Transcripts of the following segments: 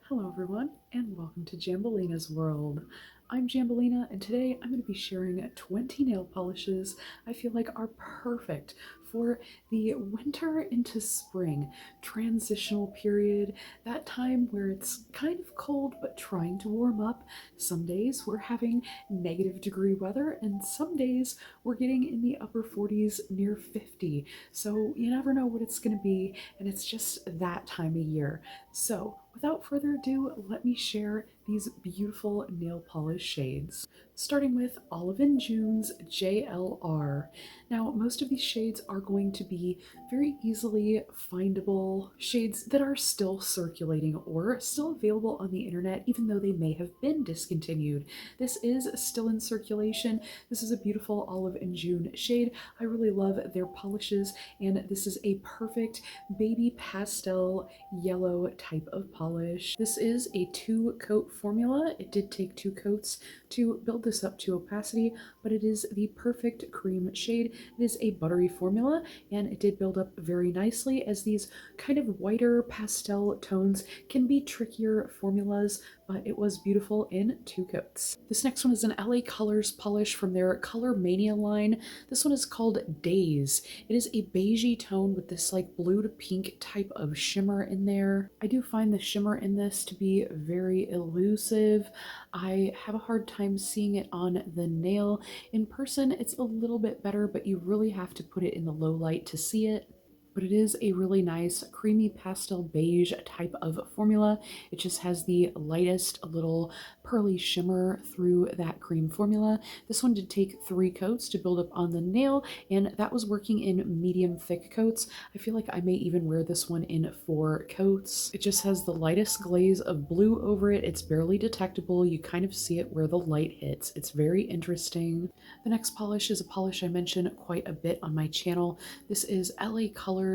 Hello everyone and welcome to Jambolina's World. I'm Jambolina and today I'm going to be sharing 20 nail polishes I feel like are perfect for the winter into spring transitional period, that time where it's kind of cold but trying to warm up. Some days we're having negative-degree weather and some days we're getting in the upper 40s near 50. So you never know what it's going to be, and it's just that time of year. So without further ado, let me share these beautiful nail polish shades. Starting with Olive and June's JLR. Now, most of these shades are going to be very easily findable shades that are still circulating or still available on the internet, even though they may have been discontinued. This is still in circulation. This is a beautiful Olive and June shade. I really love their polishes, and this is a perfect baby pastel yellow type of polish. This is a 2-coat formula. It did take 2 coats to build this up to opacity, but it is the perfect cream shade. It is a buttery formula, and it did build up very nicely, as these kind of whiter pastel tones can be trickier formulas, but it was beautiful in 2 coats. This next one is an LA Colors polish from their Color Mania line. This one is called Days. It is a beigey tone with this like blue to pink type of shimmer in there. I do find the shimmer in this to be very elusive. I have a hard time seeing it on the nail. In person, it's a little bit better, but you really have to put it in the low light to see it. But it is a really nice creamy pastel beige type of formula. It just has the lightest little pearly shimmer through that cream formula. This one did take 3 coats to build up on the nail, and that was working in medium thick coats. I feel like I may even wear this one in 4 coats. It just has the lightest glaze of blue over it. It's barely detectable. You kind of see it where the light hits. It's very interesting. The next polish is a polish I mention quite a bit on my channel. This is LA Colors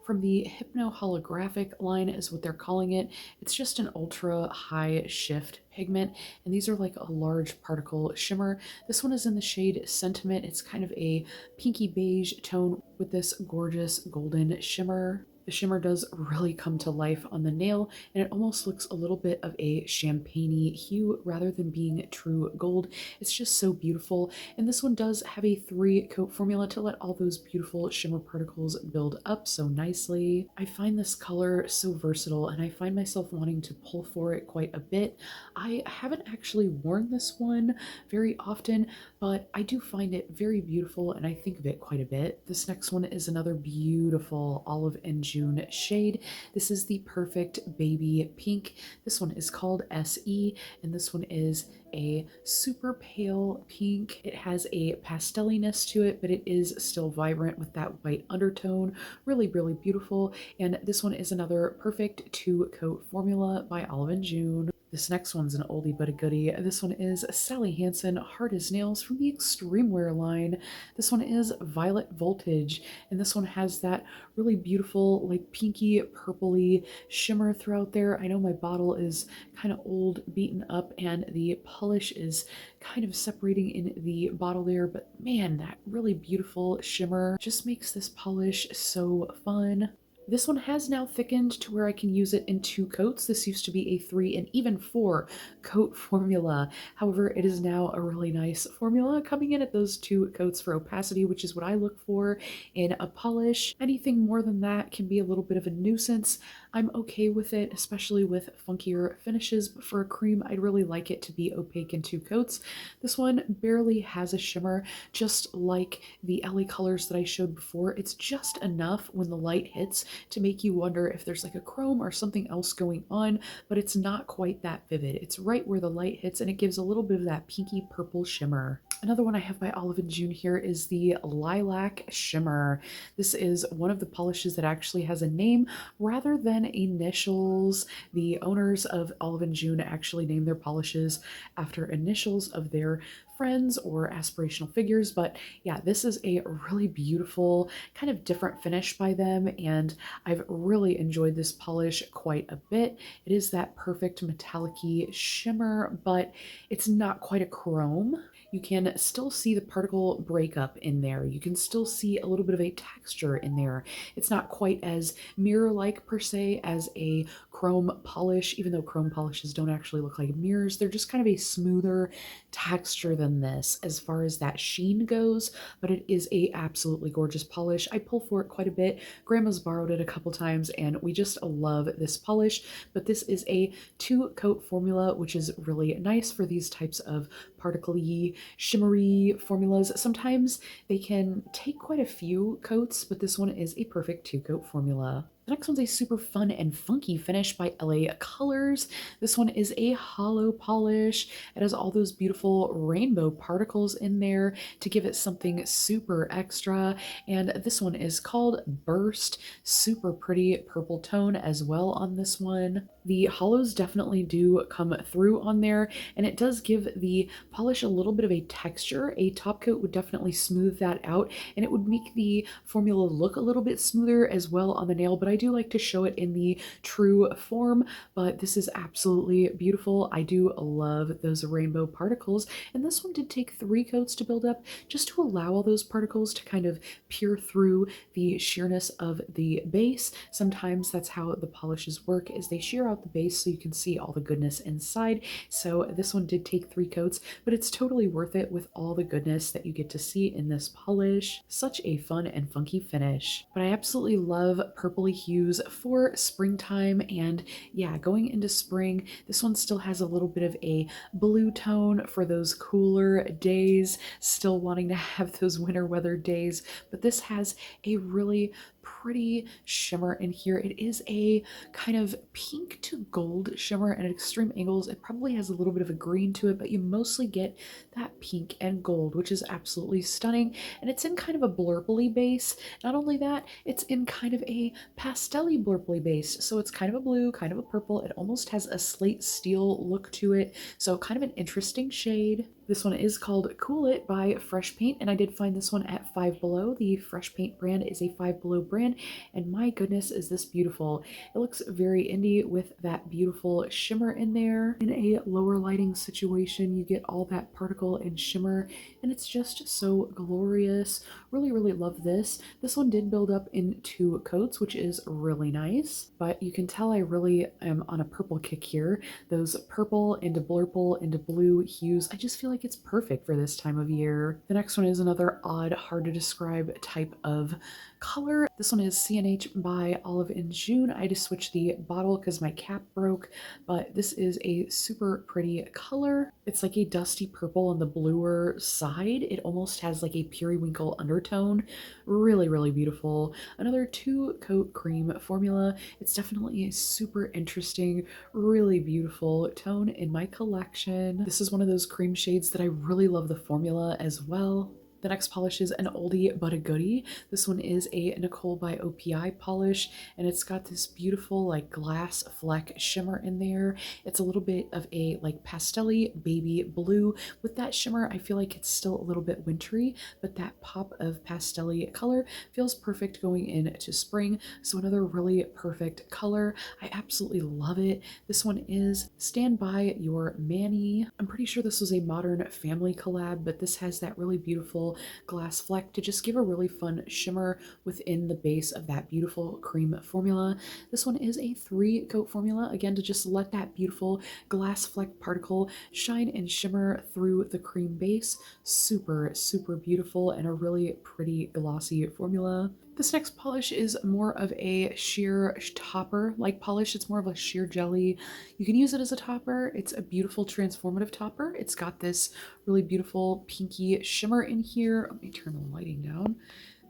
from the Hypno Holographic line is what they're calling it. It's just an ultra high shift pigment, and these are like a large particle shimmer. This one is in the shade Sentiment. It's kind of a pinky beige tone with this gorgeous golden shimmer. The shimmer does really come to life on the nail, and it almost looks a little bit of a champagne-y hue rather than being true gold. It's just so beautiful, and this one does have a 3-coat formula to let all those beautiful shimmer particles build up so nicely. I find this color so versatile, and I find myself wanting to pull for it quite a bit. I haven't actually worn this one very often, but I do find it very beautiful, and I think of it quite a bit. This next one is another beautiful Olive and June shade. This is the perfect baby pink. This one is called SE, and this one is a super pale pink. It has a pasteliness to it, but it is still vibrant with that white undertone. Really, really beautiful. And this one is another perfect 2-coat formula by Olive and June. This next one's an oldie but a goodie. This one is Sally Hansen Hard as Nails from the Extreme Wear line. This one is Violet Voltage, and this one has that really beautiful, like pinky, purpley shimmer throughout there. I know my bottle is kind of old, beaten up, and the polish is kind of separating in the bottle there, but man, that really beautiful shimmer just makes this polish so fun. This one has now thickened to where I can use it in 2 coats. This used to be a 3 and even 4-coat formula. However, it is now a really nice formula coming in at those 2 coats for opacity, which is what I look for in a polish. Anything more than that can be a little bit of a nuisance. I'm okay with it, especially with funkier finishes, but for a cream, I'd really like it to be opaque in 2 coats. This one barely has a shimmer, just like the LA Colors that I showed before. It's just enough when the light hits to make you wonder if there's like a chrome or something else going on, but it's not quite that vivid. It's right where the light hits, and it gives a little bit of that pinky purple shimmer. Another one I have by Olive and June here is the Lilac Shimmer. This is one of the polishes that actually has a name rather than initials. The owners of Olive and June actually name their polishes after initials of their friends or aspirational figures, but yeah, this is a really beautiful kind of different finish by them, and I've really enjoyed this polish quite a bit. It is that perfect metallic-y shimmer, but it's not quite a chrome. you can still see the particle breakup in there. You can still see a little bit of a texture in there. It's not quite as mirror-like per se as a chrome polish, even though chrome polishes don't actually look like mirrors. They're just kind of a smoother texture than this as far as that sheen goes, but it is a absolutely gorgeous polish. I pull for it quite a bit. Grandma's borrowed it a couple times and we just love this polish, but this is a 2-coat formula, which is really nice for these types of particle-y, shimmery formulas. Sometimes they can take quite a few coats, but this one is a perfect 2-coat formula. The next one's a super fun and funky finish by LA Colors. This one is a hollow polish. It has all those beautiful rainbow particles in there to give it something super extra. And this one is called Burst. Super pretty purple tone as well on this one. The hollows definitely do come through on there, and it does give the polish a little bit of a texture. A top coat would definitely smooth that out, and it would make the formula look a little bit smoother as well on the nail, but I do like to show it in the true form. But this is absolutely beautiful. I do love those rainbow particles, and this one did take 3 coats to build up, just to allow all those particles to kind of peer through the sheerness of the base. Sometimes that's how the polishes work, is they shear out the base so you can see all the goodness inside. So this one did take 3 coats, but it's totally worth it with all the goodness that you get to see in this polish. Such a fun and funky finish. But I absolutely love purpley hues for springtime, and yeah, going into spring, this one still has a little bit of a blue tone for those cooler days, still wanting to have those winter weather days, but this has a really pretty shimmer in here. It is a kind of pink to gold shimmer, and at extreme angles it probably has a little bit of a green to it, but you mostly get that pink and gold, which is absolutely stunning. And it's in kind of a blurply base. Not only that, it's in kind of a pastel-y blurply base, so it's kind of a blue, kind of a purple. It almost has a slate steel look to it, so kind of an interesting shade. This one is called Cool It by Fresh Paint, and I did find this one at Five Below. The Fresh Paint brand is a Five Below brand, and my goodness, is this beautiful. It looks very indie with that beautiful shimmer in there. In a lower lighting situation, you get all that particle and shimmer, and it's just so glorious. Really, really love this. This one did build up in 2 coats, which is really nice, but you can tell I really am on a purple kick here. Those purple into blurple into blue hues, I just feel like it's perfect for this time of year. The next one is another odd, hard to describe type of color. This one is CNH by Olive and June. I just switched the bottle because my cap broke, but this is a super pretty color. It's like a dusty purple on the bluer side. It almost has like a periwinkle undertone. Really, really beautiful. Another 2-coat cream formula. It's definitely a super interesting, really beautiful tone in my collection. This is one of those cream shades that I really love the formula as well. The next polish is an oldie but a goodie. This one is a Nicole by OPI polish, and it's got this beautiful like glass fleck shimmer in there. It's a little bit of a like pastel-y baby blue. With that shimmer, I feel like it's still a little bit wintry, but that pop of pastel-y color feels perfect going into spring. So another really perfect color. I absolutely love it. This one is Stand By Your Manny. I'm pretty sure this was a Modern Family collab, but this has that really beautiful glass fleck to just give a really fun shimmer within the base of that beautiful cream formula. This one is a 3-coat formula, again, to just let that beautiful glass fleck particle shine and shimmer through the cream base. Super, super beautiful and a really pretty glossy formula. This next polish is more of a sheer topper like polish. It's more of a sheer jelly. You can use it as a topper. It's a beautiful transformative topper. It's got this really beautiful pinky shimmer in here. Let me turn the lighting down.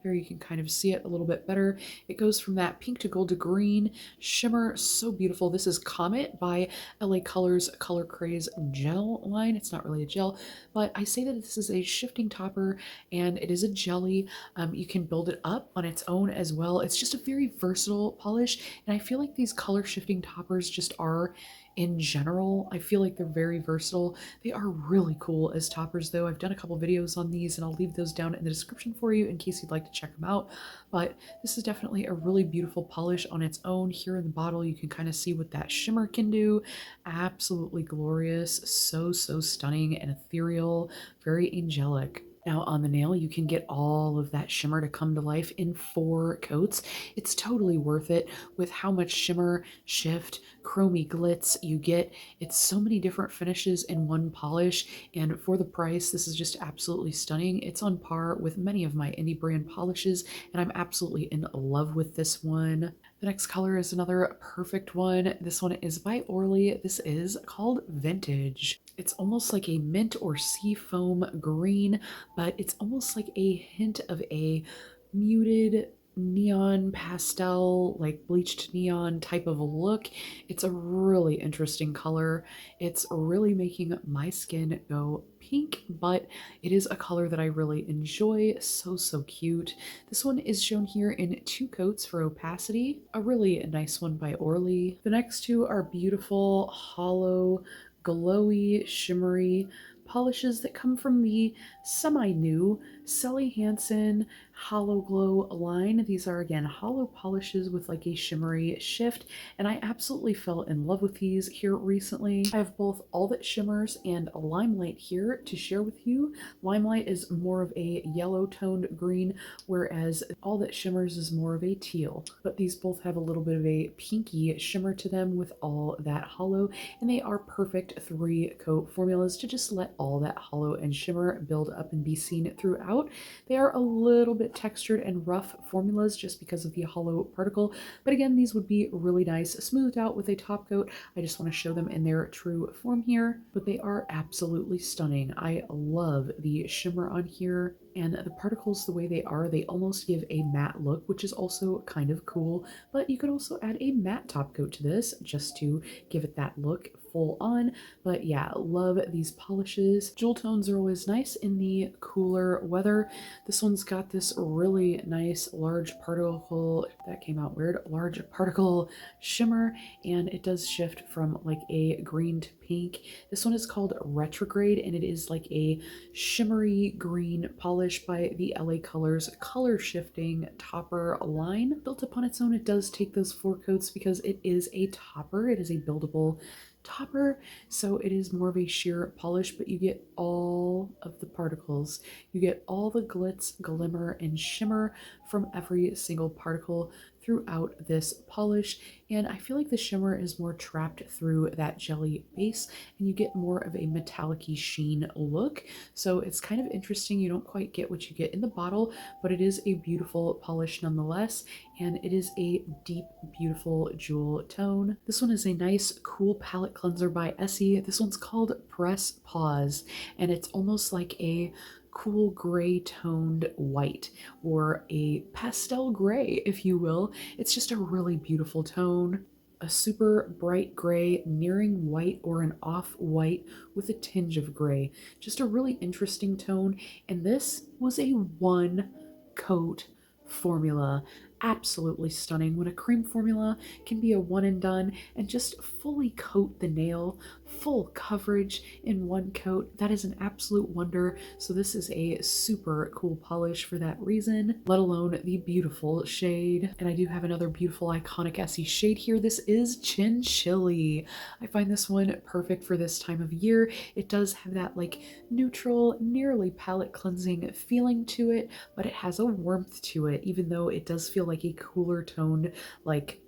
There you can kind of see it a little bit better. It goes from that pink to gold to green shimmer. So beautiful. This is Comet by LA Colors Color Craze gel line. It's not really a gel, but I say that this is a shifting topper and it is a jelly. You can build it up on its own as well. It's just a very versatile polish, and I feel like these color shifting toppers just are in general. I feel like they're very versatile. They are really cool as toppers though. I've done a couple videos on these and I'll leave those down in the description for you in case you'd like to check them out. But this is definitely a really beautiful polish on its own. Here in the bottle you can kind of see what that shimmer can do. Absolutely glorious, so stunning and ethereal, very angelic. Now on the nail, you can get all of that shimmer to come to life in 4 coats. It's totally worth it with how much shimmer, shift, chromy glitz you get. It's so many different finishes in one polish, and for the price, this is just absolutely stunning. It's on par with many of my indie brand polishes, and I'm absolutely in love with this one. The next color is another perfect one. This one is by Orly. This is called Vintage. It's almost like a mint or sea foam green, but it's almost like a hint of a muted neon pastel, like bleached neon type of a look. It's a really interesting color. It's really making my skin go pink, but it is a color that I really enjoy. So cute. This one is shown here in 2 coats for opacity. A really nice one by Orly. The next 2 are beautiful, hollow, glowy, shimmery polishes that come from the semi-new Sally Hansen Hollow Glow line. These are again hollow polishes with like a shimmery shift, and I absolutely fell in love with these here recently. I have both All That Shimmers and Limelight here to share with you. Limelight is more of a yellow toned green, whereas All That Shimmers is more of a teal, but these both have a little bit of a pinky shimmer to them with All That Hollow, and they are perfect 3-coat formulas to just let all that hollow and shimmer build up and be seen throughout. They are a little bit textured and rough formulas just because of the hollow particle, but again, these would be really nice smoothed out with a top coat. I just want to show them in their true form here, but they are absolutely stunning. I love the shimmer on here, and the particles the way they are, they almost give a matte look, which is also kind of cool, but you could also add a matte top coat to this just to give it that look full on. But yeah, love these polishes. Jewel tones are always nice in the cooler weather. This one's got this really nice large particle, that came out weird, large particle shimmer, and it does shift from like a green to pink. This one is called Retrograde, and it is like a shimmery green polish by the LA Colors color shifting topper line. Built upon its own, it does take those 4 coats because it is a topper. It is a buildable topper, so it is more of a sheer polish, but you get all of the particles. You get all the glitz, glimmer, and shimmer from every single particle throughout this polish, and I feel like the shimmer is more trapped through that jelly base, and you get more of a metallic-y sheen look. So it's kind of interesting. You don't quite get what you get in the bottle, but it is a beautiful polish nonetheless, and it is a deep, beautiful jewel tone. This one is a nice, cool palette cleanser by Essie. This one's called Press Pause, and it's almost like a cool gray toned white, or a pastel gray, if you will. It's just a really beautiful tone. A super bright gray nearing white, or an off-white with a tinge of gray. Just a really interesting tone, and this was a 1-coat formula. Absolutely stunning when a cream formula can be a one and done and just fully coat the nail, full coverage in 1 coat. That is an absolute wonder. So this is a super cool polish for that reason, let alone the beautiful shade. And I do have another beautiful iconic Essie shade here. This is Chin Chili. I find this one perfect for this time of year. It does have that like neutral, nearly palette cleansing feeling to it, but it has a warmth to it, even though it does feel like a cooler toned, like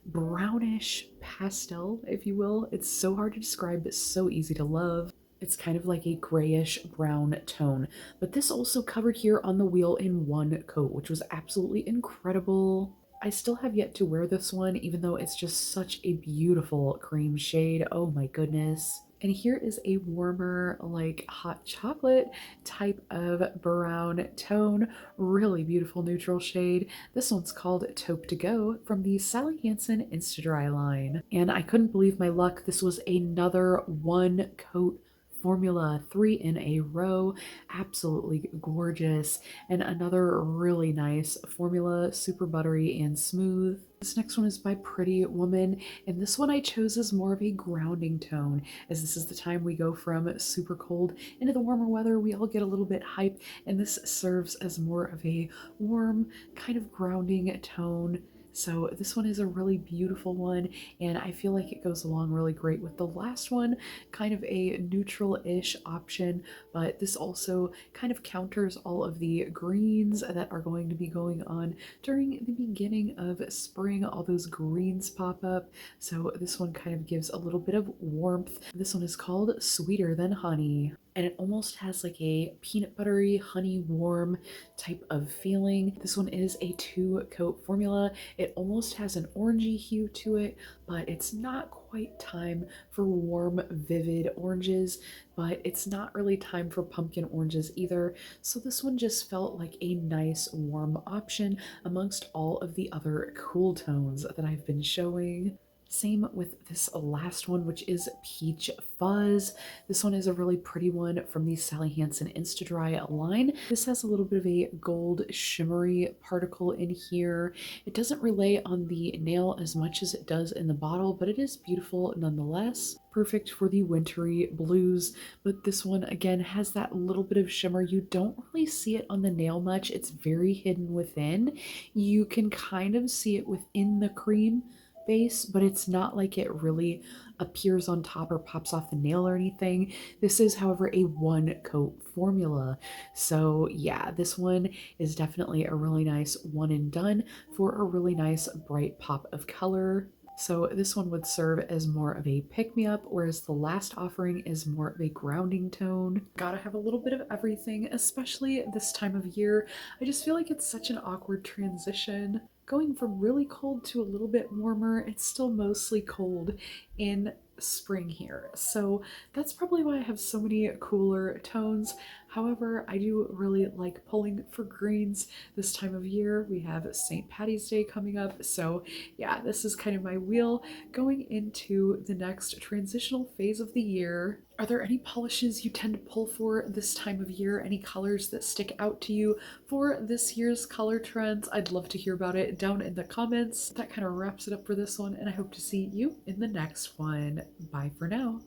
brownish pastel, if you will. It's so hard to describe, but so easy to love. It's kind of like a grayish brown tone, but this also covered here on the wheel in 1 coat, which was absolutely incredible. I still have yet to wear this one, even though it's just such a beautiful cream shade. Oh my goodness. And here is a warmer, like hot chocolate type of brown tone. Really beautiful neutral shade. This one's called Taupe to Go from the Sally Hansen Insta-Dry line. And I couldn't believe my luck. This was another 1-coat formula, 3 in a row. Absolutely gorgeous. And another really nice formula, super buttery and smooth. This next one is by Pretty Woman, and this one I chose as more of a grounding tone, as this is the time we go from super cold into the warmer weather. We all get a little bit hype, and this serves as more of a warm, kind of grounding tone. So this one is a really beautiful one, and I feel like it goes along really great with the last one, kind of a neutral-ish option, but this also kind of counters all of the greens that are going to be going on during the beginning of spring. All those greens pop up, so this one kind of gives a little bit of warmth. This one is called Sweeter Than Honey, and it almost has like a peanut buttery, honey warm type of feeling. This one is a 2-coat formula. It almost has an orangey hue to it, but it's not quite time for warm, vivid oranges, but it's not really time for pumpkin oranges either. So this one just felt like a nice warm option amongst all of the other cool tones that I've been showing. Same with this last one, which is Peach Fuzz. This one is a really pretty one from the Sally Hansen Insta-Dry line. This has a little bit of a gold shimmery particle in here. It doesn't relay on the nail as much as it does in the bottle, but it is beautiful nonetheless. Perfect for the wintry blues, but this one again has that little bit of shimmer. You don't really see it on the nail much. It's very hidden within. You can kind of see it within the cream base, but it's not like it really appears on top or pops off the nail or anything. This is, however, a 1-coat formula. So yeah, this one is definitely a really nice one and done for a really nice bright pop of color. So this one would serve as more of a pick-me-up, whereas the last offering is more of a grounding tone. Gotta have a little bit of everything, especially this time of year. I just feel like it's such an awkward transition. Going from really cold to a little bit warmer, it's still mostly cold in spring here. So that's probably why I have so many cooler tones. However, I do really like pulling for greens this time of year. We have St. Patty's Day coming up. So yeah, this is kind of my wheel going into the next transitional phase of the year. Are there any polishes you tend to pull for this time of year? Any colors that stick out to you for this year's color trends? I'd love to hear about it down in the comments. That kind of wraps it up for this one, and I hope to see you in the next one. Bye for now.